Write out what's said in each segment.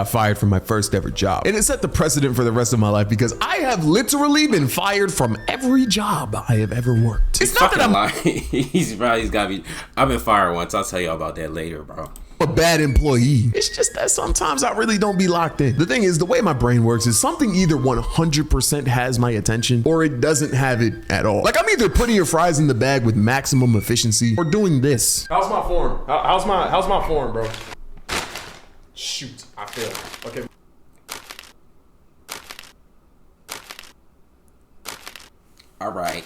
I fired from my first ever job. And it set the precedent for the rest of my life because I have literally been fired from every job I have ever worked. It's not that I'm he's gotta be. I've been fired once. I'll tell y'all about that later, bro. A bad employee. It's just that sometimes I really don't be locked in. The thing is, the way my brain works is something either 100% has my attention or it doesn't have it at all. Like I'm either putting your fries in the bag with maximum efficiency or doing this. How's my form? How's my form, bro? Shoot, I failed. Okay. All right.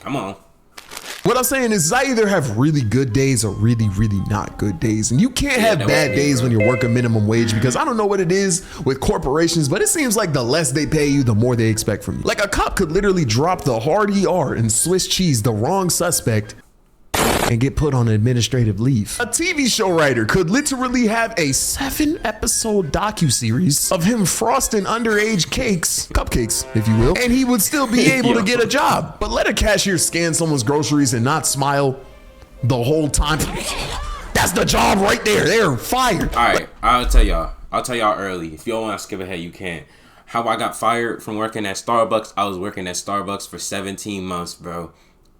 Come on. What I'm saying is I either have really good days or really, really not good days. And you can't have bad days when you're working minimum wage because I don't know what it is with corporations, but it seems like the less they pay you, the more they expect from you. Like a cop could literally drop the hard ER and Swiss cheese the wrong suspect and get put on administrative leave. A TV show writer could literally have a 7-episode docuseries of him frosting underage cupcakes, if you will, and he would still be able to get a job. But let a cashier scan someone's groceries and not smile the whole time. That's the job right there. They're fired. All right, I'll tell y'all early. If y'all want to skip ahead, you can. How I got fired from working at Starbucks, I was working at Starbucks for 17 months, bro.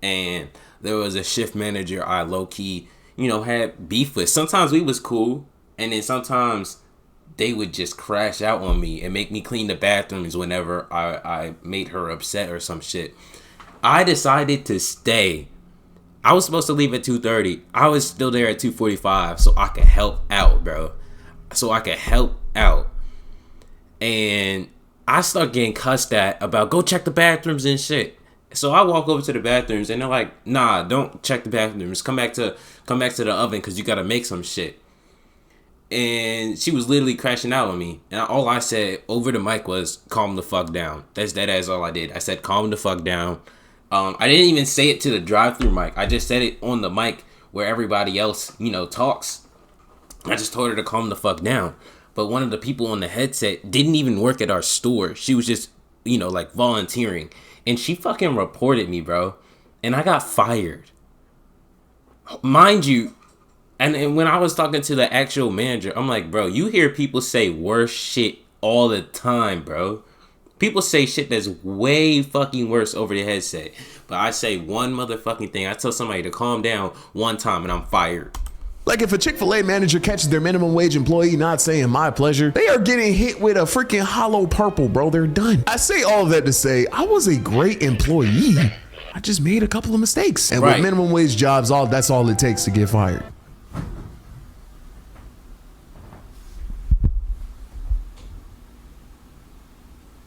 And there was a shift manager I low-key, had beef with. Sometimes we was cool, and then sometimes they would just crash out on me and make me clean the bathrooms whenever I made her upset or some shit. I decided to stay. I was supposed to leave at 2:30. I was still there at 2:45 so I could help out, bro. And I start getting cussed at about go check the bathrooms and shit. So I walk over to the bathrooms and they're like, nah, don't check the bathrooms. Come back to the oven because you got to make some shit. And she was literally crashing out on me. And all I said over the mic was, calm the fuck down. That's all I did. I said, calm the fuck down. I didn't even say it to the drive-through mic. I just said it on the mic where everybody else, talks. I just told her to calm the fuck down. But one of the people on the headset didn't even work at our store. She was just, volunteering. And she fucking reported me, bro. And I got fired. Mind you, and when I was talking to the actual manager, I'm like, bro, you hear people say worse shit all the time, bro. People say shit that's way fucking worse over the headset. But I say one motherfucking thing. I tell somebody to calm down one time and I'm fired. Like if a Chick-fil-A manager catches their minimum wage employee not saying my pleasure, they are getting hit with a freaking hollow purple, bro. They're done. I say all of that to say I was a great employee. I just made a couple of mistakes. And with minimum wage jobs, that's all it takes to get fired.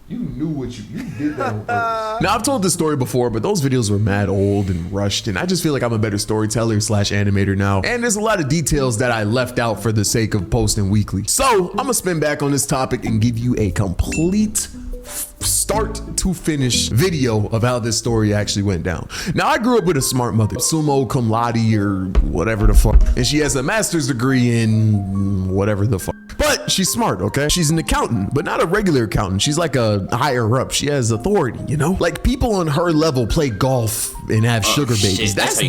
You knew what you did that on purpose. Now, I've told this story before, but those videos were mad old and rushed, and I just feel like I'm a better storyteller / animator now. And there's a lot of details that I left out for the sake of posting weekly. So I'm gonna spin back on this topic and give you a complete start to finish video of how this story actually went down. Now, I grew up with a smart mother, summa cum laude or whatever the fuck, and she has a master's degree in whatever the fuck. But she's smart, okay? She's an accountant, but not a regular accountant. She's like a higher up. She has authority, Like people on her level play golf and have sugar babies. That's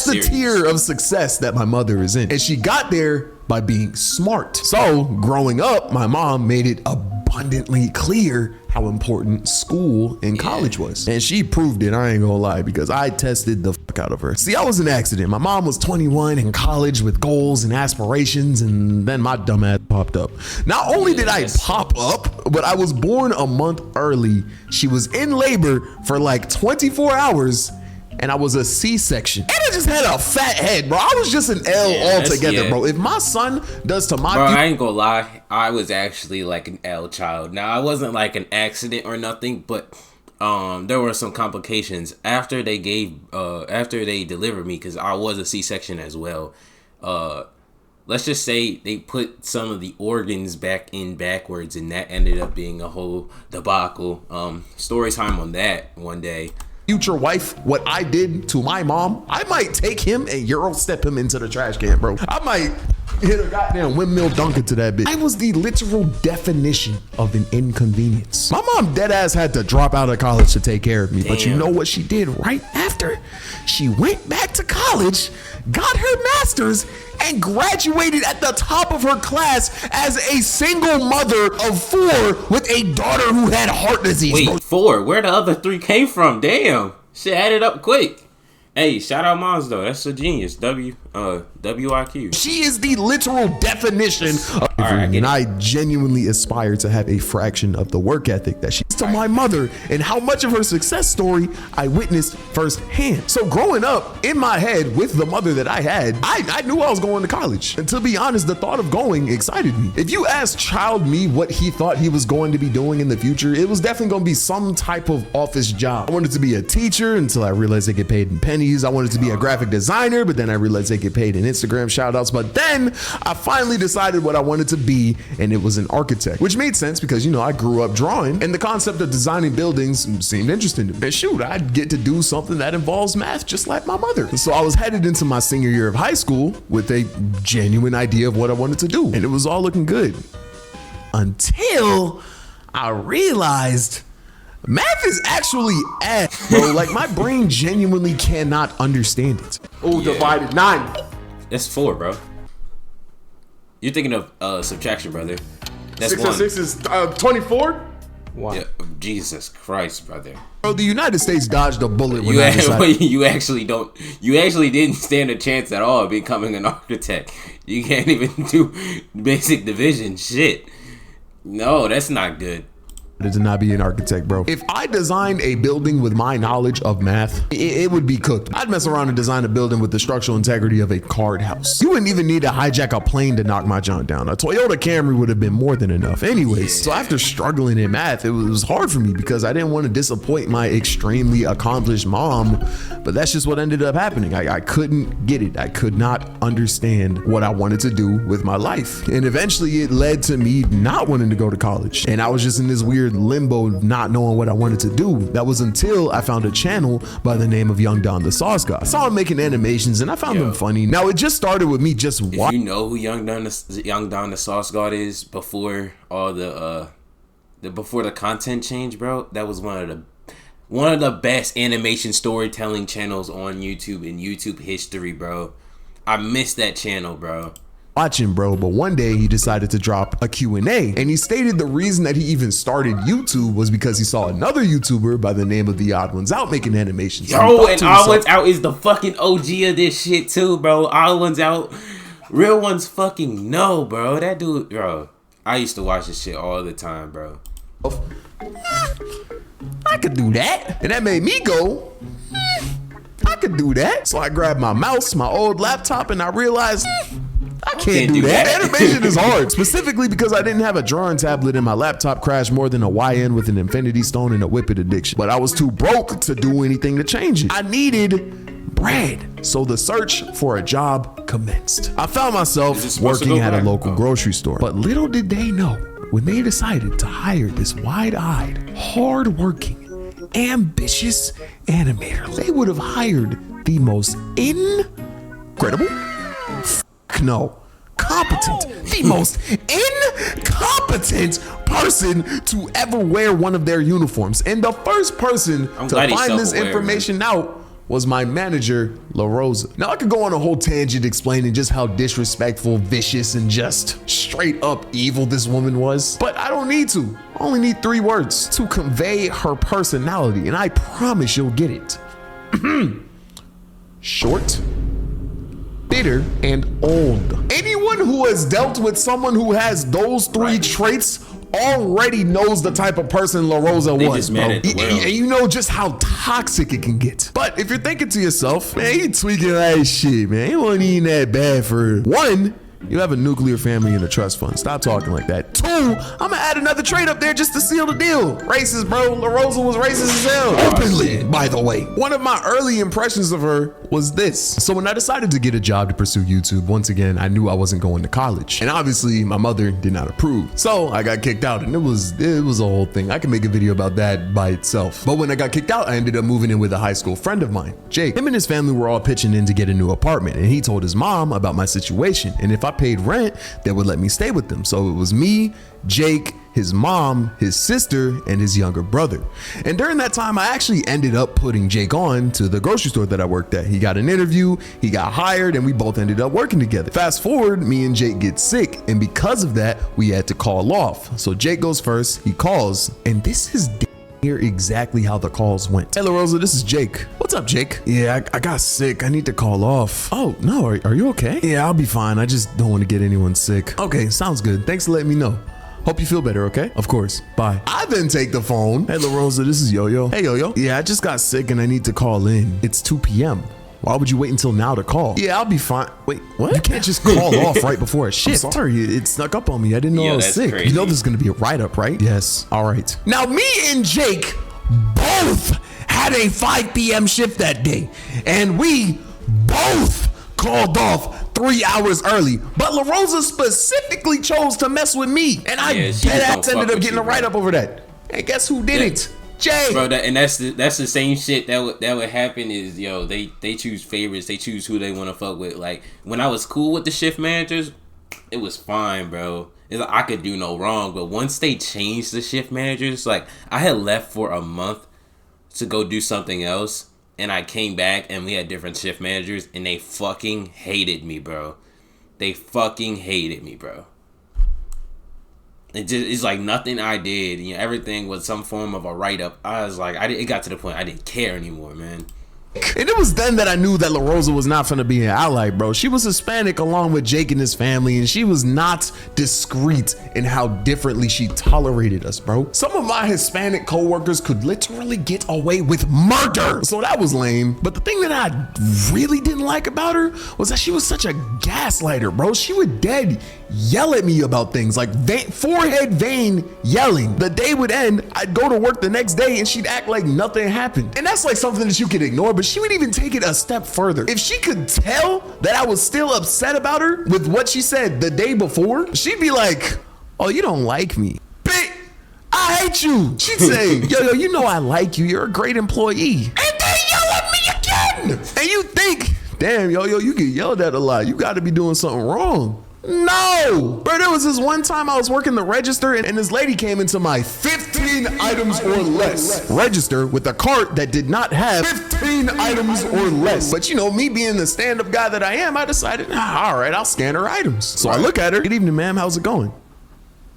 the tier of success that my mother is in. And she got there by being smart. So growing up, my mom made it abundantly clear how important school and college was. And she proved it, I ain't gonna lie, because I tested the fuck out of her. See, I was an accident. My mom was 21 in college with goals and aspirations, and then my dumb ass popped up. Not only did I pop up, but I was born a month early. She was in labor for like 24 hours, and I was a C-section. And I just had a fat head, bro. I was just an L altogether, bro. If my son does to my... Bro, I ain't gonna lie. I was actually like an L child. Now, I wasn't like an accident or nothing, but there were some complications after they delivered me, because I was a C-section as well. Let's just say they put some of the organs back in backwards, and that ended up being a whole debacle. Story time on that one day. Future wife, what I did to my mom, I might take him and Euro step him into the trash can, bro. I might Hit a goddamn windmill dunk into that bitch. I was the literal definition of an inconvenience. My mom deadass had to drop out of college to take care of me. But you know what she did right after? She went back to college, got her master's, and graduated at the top of her class as a single mother of 4 with a daughter who had heart disease. Wait, 4? Where the other 3 came from? Damn. Shit added up quick. Hey, shout out moms though. That's a genius. WIQ. She is the literal definition of and I genuinely aspire to have a fraction of the work ethic that she's to my mother, and how much of her success story I witnessed firsthand. So growing up in my head with the mother that I had, I knew I was going to college. And to be honest, the thought of going excited me. If you asked child me what he thought he was going to be doing in the future, it was definitely going to be some type of office job. I wanted to be a teacher until I realized they get paid in pennies. I wanted to be a graphic designer, but then I realized they get paid in Instagram shout outs. But then I finally decided what I wanted to be, and it was an architect, which made sense because, you know, I grew up drawing and the concept of designing buildings seemed interesting to me. And shoot, I'd get to do something that involves math just like my mother. So I was headed into my senior year of high school with a genuine idea of what I wanted to do, and it was all looking good until I realized math is actually ass, bro. Like, my brain genuinely cannot understand it. Oh, divided 9. That's 4, bro. You're thinking of subtraction, brother. That's 6 and 6 is 24. Yeah, Jesus Christ, brother. Bro, the United States dodged a bullet when you actually didn't stand a chance at all of becoming an architect. You can't even do basic division shit. No, that's not good. To not be an architect, bro. If I designed a building with my knowledge of math, it would be cooked. I'd mess around and design a building with the structural integrity of a card house. You wouldn't even need to hijack a plane to knock my joint down. A Toyota Camry would have been more than enough. Anyways, so after struggling in math, it was hard for me because I didn't want to disappoint my extremely accomplished mom, but that's just what ended up happening. I couldn't get it. I could not understand what I wanted to do with my life. And eventually it led to me not wanting to go to college. And I was just in this weird limbo of not knowing what I wanted to do. That was until I found a channel by the name of Young Don the Sauce God. I saw him making animations and I found them funny. Now it just started with me just watching. You know who Young Don the Sauce God is before all before the content change, bro? That was one of the best animation storytelling channels on YouTube in YouTube history, bro. I miss that channel, bro. Watching, bro, but one day he decided to drop a Q&A, and he stated the reason that he even started YouTube was because he saw another YouTuber by the name of The Odd Ones Out making animations. Yo, and Odd Ones Out is the fucking OG of this shit too, bro. Odd Ones Out, real ones fucking know, bro. That dude, bro. I used to watch this shit all the time, bro. I could do that, and that made me go, I could do that. So I grabbed my mouse, my old laptop, and I realized I can't do that. Animation is hard, specifically because I didn't have a drawing tablet and my laptop crashed more than a YN with an infinity stone and a whippet addiction. But I was too broke to do anything to change it. I needed bread. So the search for a job commenced. I found myself working at a local grocery store. But little did they know, when they decided to hire this wide-eyed, hard-working, ambitious animator, they would have hired the most incredible, competent, the most incompetent person to ever wear one of their uniforms. And the first person to find this information out was my manager, La Rosa. Now I could go on a whole tangent explaining just how disrespectful, vicious, and just straight up evil this woman was, but I don't need to. I only need 3 words to convey her personality, and I promise you'll get it. Short, bitter, and old. Anyone who has dealt with someone who has those 3 traits already knows the type of person La Rosa was, bro. And you know just how toxic it can get. But if you're thinking to yourself, man, he tweaking like shit, man. He wasn't eating that bad for 1. You have a nuclear family and a trust fund. Stop talking like that. 2, I'm gonna add another trait up there just to seal the deal. Racist, bro. La Rosa was racist as hell. Openly, by the way. One of my early impressions of her was this. So when I decided to get a job to pursue YouTube, once again, I knew I wasn't going to college. And obviously my mother did not approve. So I got kicked out, and it was a whole thing. I can make a video about that by itself. But when I got kicked out, I ended up moving in with a high school friend of mine, Jake. Him and his family were all pitching in to get a new apartment, and he told his mom about my situation. And if I I paid rent, they would let me stay with them. So it was me, Jake, his mom, his sister, and his younger brother. And during that time, I actually ended up putting Jake on to the grocery store that I worked at. He got an interview, he got hired, and we both ended up working together. Fast forward, me and Jake get sick, and because of that, we had to call off. So Jake goes first, he calls, and this is hear exactly how the calls went. Hey, La Rosa, this is Jake. What's up, Jake? Yeah, I got sick. I need to call off. Oh, no, are you okay? Yeah, I'll be fine. I just don't want to get anyone sick. Okay, sounds good. Thanks for letting me know. Hope you feel better, okay? Of course. Bye. I then take the phone. Hey, La Rosa, this is Yo-Yo. Hey, Yo-Yo. Yeah, I just got sick and I need to call in. It's 2 p.m. Why would you wait until now to call? Yeah, I'll be fine. Wait, what? You can't just call off right before a shift. I'm sorry, it snuck up on me. I didn't know I was sick. Crazy. You know there's gonna be a write-up, right? Yes. All right. Now, me and Jake both had a 5 p.m. shift that day, and we both called off 3 hours early. But La Rosa specifically chose to mess with me, and I dead ass ended up getting a write-up over that. And guess who did it? Jay. Bro, that's the same shit that would happen is, yo, they choose favorites. They choose who they want to fuck with. Like, when I was cool with the shift managers, it was fine, bro. It's like, I could do no wrong. But once they changed the shift managers, like, I had left for a month to go do something else, and I came back and we had different shift managers, and they fucking hated me, bro. They fucking hated me, bro. It's like nothing I did. You know, everything was some form of a write-up. I was like, it got to the point I didn't care anymore, man. And it was then that I knew that La Rosa was not finna be an ally, bro. She was Hispanic along with Jake and his family, and she was not discreet in how differently she tolerated us, bro. Some of my Hispanic coworkers could literally get away with murder, so that was lame. But the thing that I really didn't like about her was that she was such a gaslighter, bro. She would dead yell at me about things, like forehead vein yelling. The day would end, I'd go to work the next day, and she'd act like nothing happened. And that's like something that you could ignore, but she would even take it a step further. If she could tell that I was still upset about her with what she said the day before, she'd be like, oh, you don't like me. Bitch, I hate you. She'd say, yo, you know I like you. You're a great employee. And they yell at me again. And you think, damn, yo, you get yelled at a lot. You got to be doing something wrong. No, bro, there was this one time I was working the register and this lady came into my 15 items or less register with a cart that did not have 15 items or less. But you know, me being the stand-up guy that I am, I decided, all right, I'll scan her items. So I look at her. Good evening, ma'am. How's it going?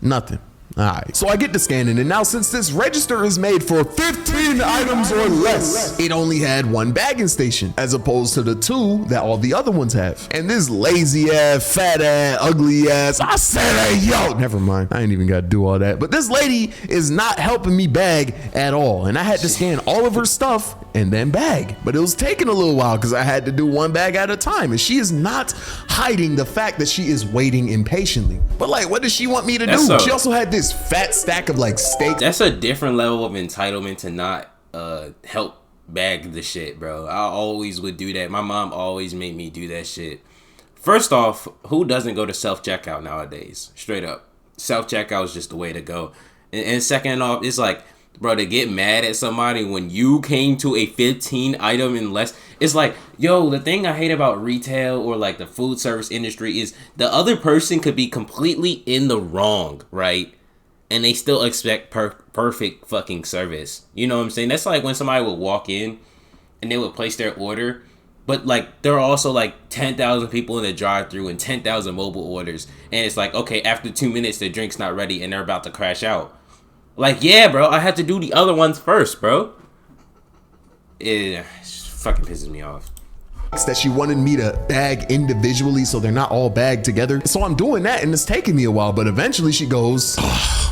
Nothing. All right, so I get to scanning, and now since this register is made for 15 items or less, it only had one bagging station as opposed to the 2 that all the other ones have. And this lazy ass, fat ass, ugly ass, I said, hey, yo, never mind. I ain't even got to do all that. But this lady is not helping me bag at all. And I had to scan all of her stuff and then bag. But it was taking a little while because I had to do one bag at a time. And she is not hiding the fact that she is waiting impatiently. But like, what does she want me to do? She also had this fat stack of like steak. That's a different level of entitlement to not help bag the shit, bro. I always would do that. My mom always made me do that shit. First off, who doesn't go to self-checkout nowadays? Straight up. Self-checkout is just the way to go. And second off, it's like, bro, to get mad at somebody when you came to a 15 item and less, it's like, yo, the thing I hate about retail or like the food service industry is the other person could be completely in the wrong, right? And they still expect perfect fucking service. You know what I'm saying? That's like when somebody would walk in and they would place their order, but like there are also like 10,000 people in the drive-thru and 10,000 mobile orders. And it's like, okay, after 2 minutes, the drink's not ready and they're about to crash out. Like, yeah, bro, I had to do the other ones first, bro. It fucking pisses me off. That she wanted me to bag individually so they're not all bagged together. So I'm doing that and it's taking me a while, but eventually she goes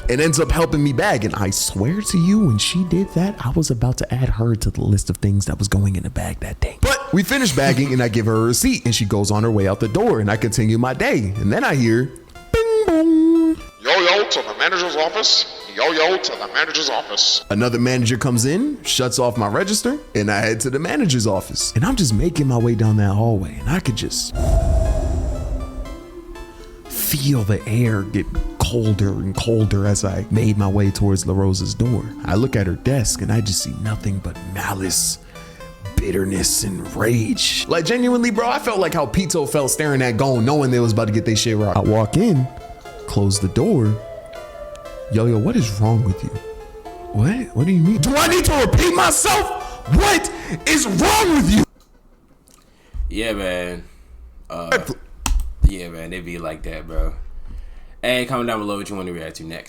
and ends up helping me bag. And I swear to you, when she did that, I was about to add her to the list of things that was going in the bag that day. But we finished bagging and I give her a receipt and she goes on her way out the door and I continue my day. And then I hear bing bong. Yo, to the manager's office. Yo, to the manager's office. Another manager comes in, shuts off my register, and I head to the manager's office. And I'm just making my way down that hallway, and I could just feel the air get colder and colder as I made my way towards La Rosa's door. I look at her desk, and I just see nothing but malice, bitterness and rage. Like genuinely, bro, I felt like how Pito felt staring at Gon, knowing they was about to get their shit rocked. I walk in, close the door. Yo, what is wrong with you? What? What do you mean? Do I need to repeat myself? What is wrong with you? Yeah, man. Yeah, man, they be like that, bro. Hey, comment down below what you want to react to next.